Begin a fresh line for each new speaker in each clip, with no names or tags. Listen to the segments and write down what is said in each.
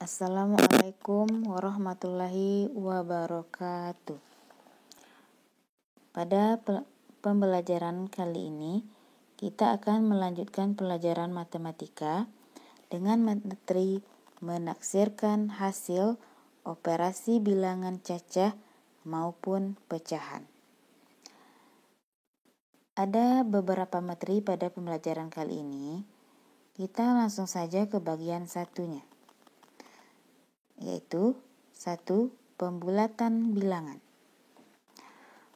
Assalamualaikum warahmatullahi wabarakatuh. Pada pembelajaran kali ini, kita akan melanjutkan pelajaran matematika dengan materi menaksirkan hasil operasi bilangan cacah maupun pecahan. Ada beberapa materi pada pembelajaran kali ini. Kita langsung saja ke bagian satunya, yaitu 1. Pembulatan bilangan.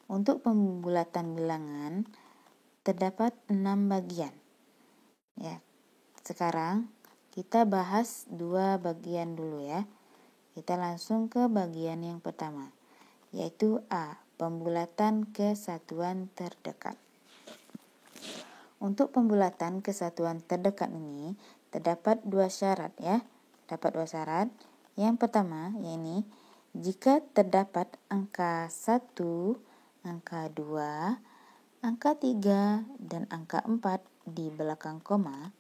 Untuk pembulatan bilangan terdapat 6 bagian. Ya. Sekarang kita bahas 2 bagian dulu ya. Kita langsung ke bagian yang pertama, yaitu A. Pembulatan kesatuan terdekat. Untuk pembulatan kesatuan terdekat ini terdapat 2 syarat ya. Terdapat 2 syarat. Yang pertama, yakni jika terdapat angka 1, angka 2, angka 3, dan angka 4 di belakang koma,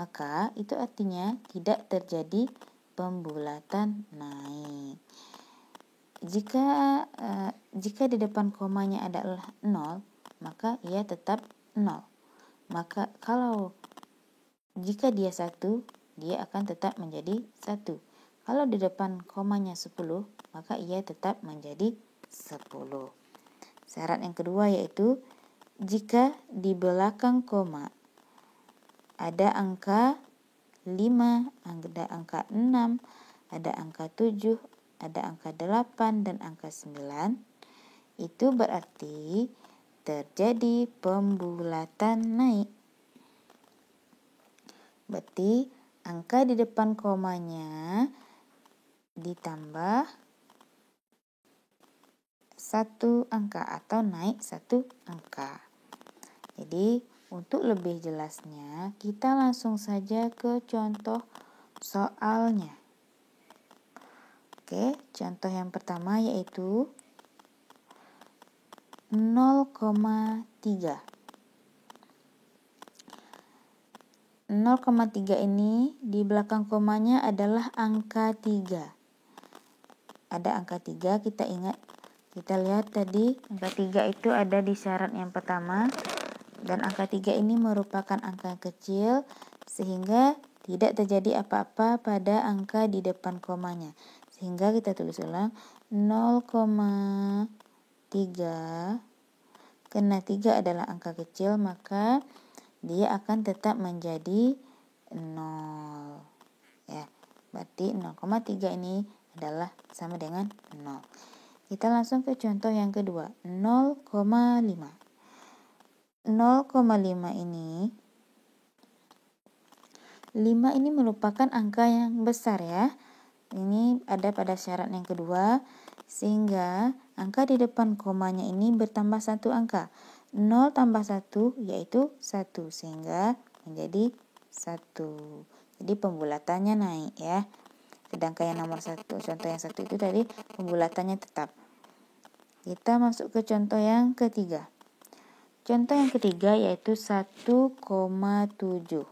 maka itu artinya tidak terjadi pembulatan naik. Jika di depan komanya adalah 0, maka ia tetap 0. Maka jika dia 1, dia akan tetap menjadi 1. Kalau di depan komanya 10, maka ia tetap menjadi 10. Syarat yang kedua yaitu jika di belakang koma ada angka 5, ada angka 6, ada angka 7, ada angka 8, dan angka 9, itu berarti terjadi pembulatan naik. Berarti angka di depan komanya ditambah 1 angka atau naik 1 angka. Jadi untuk lebih jelasnya kita langsung saja ke contoh soalnya. Oke, contoh yang pertama yaitu 0,3. 0,3 ini di belakang komanya adalah angka 3. Ada angka 3, kita lihat tadi angka 3 itu ada di syarat yang pertama, dan angka 3 ini merupakan angka kecil sehingga tidak terjadi apa-apa pada angka di depan komanya. Sehingga kita tulis ulang 0,3, karena 3 adalah angka kecil maka dia akan tetap menjadi 0. Ya, berarti 0,3 ini adalah sama dengan 0. Kita langsung ke contoh yang kedua, 0,5. 0,5 ini 5 ini merupakan angka yang besar ya. Ini ada pada syarat yang kedua, sehingga angka di depan komanya ini bertambah 1 angka. 0 tambah 1 yaitu 1, sehingga menjadi 1. Jadi pembulatannya naik ya. Sedangkan yang nomor 1, contoh yang 1 itu tadi pembulatannya tetap. Kita masuk ke contoh yang ketiga. Contoh yang ketiga yaitu 1,7. 1,7.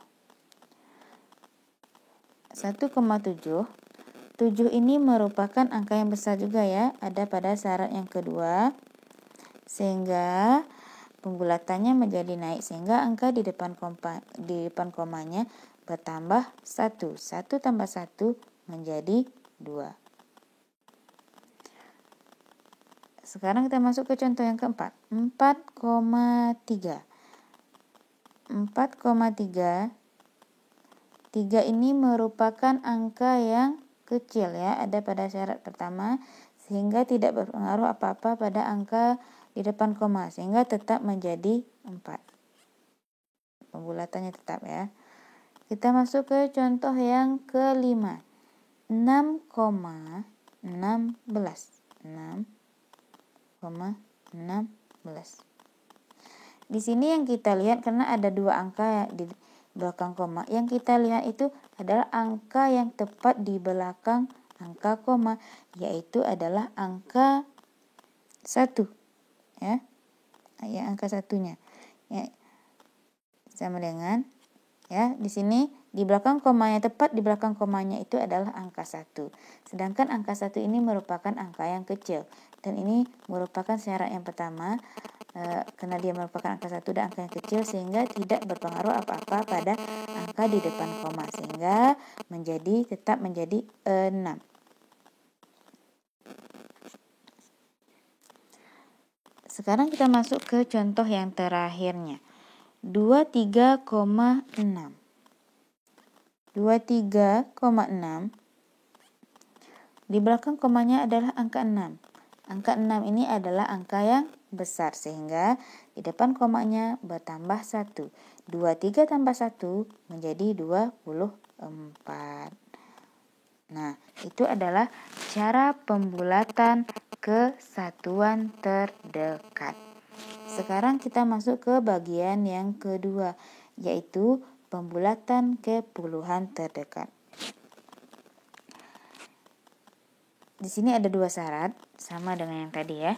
7 ini merupakan angka yang besar juga ya. Ada pada syarat yang kedua. Sehingga pembulatannya menjadi naik, sehingga angka di depan komanya bertambah 1. 1 tambah 1 menjadi 2. Sekarang kita masuk ke contoh yang keempat. 4,3. 4,3. 3 ini merupakan angka yang kecil ya. Ada pada syarat pertama, sehingga tidak berpengaruh apa-apa pada angka di depan koma, sehingga tetap menjadi 4. Pembulatannya tetap ya. Kita masuk ke contoh yang kelima. 6,16. 6,16. Di sini yang kita lihat karena ada 2 angka di belakang koma. Yang kita lihat itu adalah angka yang tepat di belakang angka koma, yaitu adalah angka 1. Ya. Ya, angka 1-nya. Ya. Sama dengan ya, di sini di belakang komanya, tepat di belakang komanya itu adalah angka 1. Sedangkan angka 1 ini merupakan angka yang kecil. Dan ini merupakan syarat yang pertama, karena dia merupakan angka 1 dan angka yang kecil, sehingga tidak berpengaruh apa-apa pada angka di depan koma, sehingga tetap menjadi 6. Sekarang kita masuk ke contoh yang terakhirnya. 23,6. 23,6. Di belakang komanya adalah angka 6. Angka 6 ini adalah angka yang besar, sehingga di depan komanya bertambah 1. 23 tambah 1 menjadi 24. Nah, itu adalah cara pembulatan ke satuan terdekat. Sekarang kita masuk ke bagian yang kedua, yaitu pembulatan ke puluhan terdekat. Di sini ada 2 syarat, sama dengan yang tadi ya.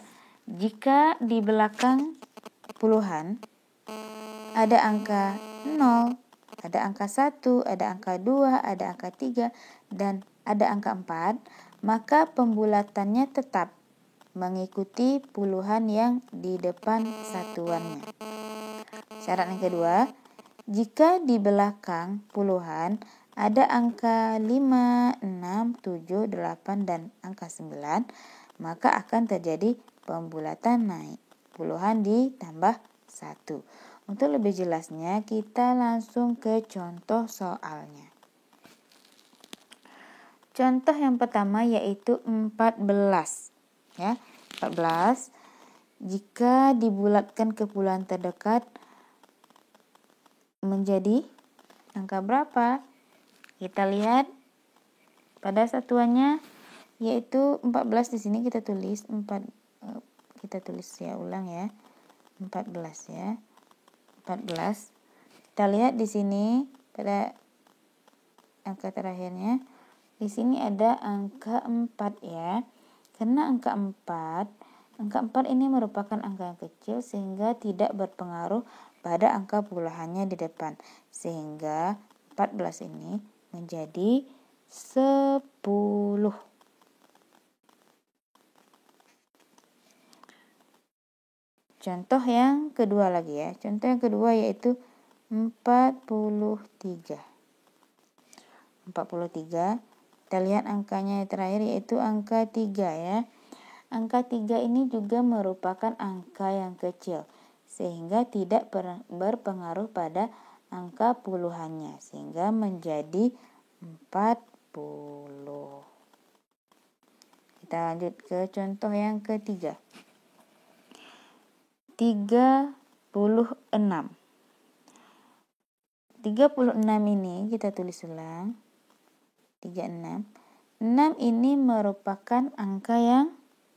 Jika di belakang puluhan ada angka 0, ada angka 1, ada angka 2, ada angka 3, dan ada angka 4, maka pembulatannya tetap mengikuti puluhan yang di depan satuannya. Syarat yang kedua, jika di belakang puluhan ada angka 5, 6, 7, 8, dan angka 9, maka akan terjadi pembulatan naik. Puluhan ditambah 1. Untuk lebih jelasnya, kita langsung ke contoh soalnya. Contoh yang pertama yaitu 14. Ya, 14. Jika dibulatkan ke puluhan terdekat menjadi angka berapa? Kita lihat pada satuannya yaitu 14. Di sini kita tulis 4, kita tulis ya, ulang ya. 14 ya. 14. Kita lihat di sini pada angka terakhirnya. Di sini ada angka 4 ya. Karena angka 4 ini merupakan angka yang kecil, sehingga tidak berpengaruh pada angka puluhannya di depan. Sehingga 14 ini menjadi 10. Contoh yang kedua lagi ya. Contoh yang kedua yaitu 43. 43. Kita lihat angkanya yang terakhir yaitu angka 3 ya. Angka 3 ini juga merupakan angka yang kecil, sehingga tidak berpengaruh pada angka puluhannya, sehingga menjadi 40. Kita lanjut ke contoh yang ketiga. 36. 36 ini kita tulis ulang. 36. 6 ini merupakan angka yang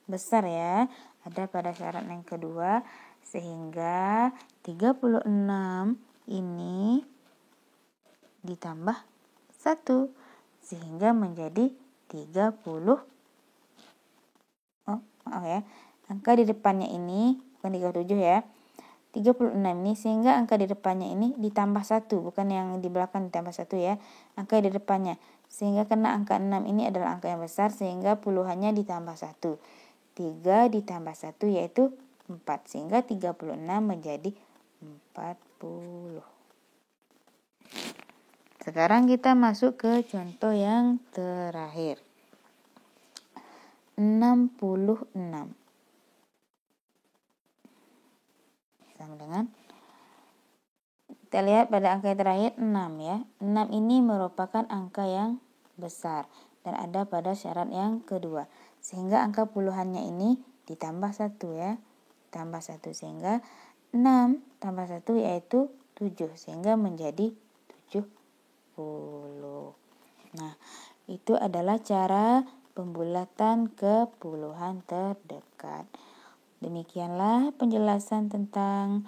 besar ya. Ada pada syarat yang kedua, sehingga 36 ini ditambah 1 sehingga menjadi 30. Angka di depannya ini bukan 37 ya. 36 ini, sehingga angka di depannya ini ditambah 1, bukan yang di belakang ditambah 1 ya. Angka di depannya, sehingga karena angka 6 ini adalah angka yang besar, sehingga puluhannya ditambah 1. 3 ditambah 1 yaitu 4, sehingga 36 menjadi 40. Sekarang kita masuk ke contoh yang terakhir. 66. Sama dengan, kita lihat pada angka yang terakhir 6 ya. 6 ini merupakan angka yang besar dan ada pada syarat yang kedua, sehingga angka puluhannya ini ditambah 1 ya. Tambah 1 sehingga 6 tambah 1 yaitu 7, sehingga menjadi 70. Nah, itu adalah cara pembulatan ke puluhan terdekat. Demikianlah penjelasan tentang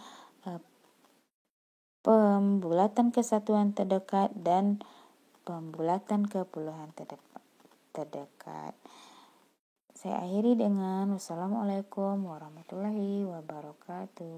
pembulatan ke satuan terdekat dan pembulatan ke puluhan terdekat. Saya akhiri dengan wassalamualaikum warahmatullahi wabarakatuh.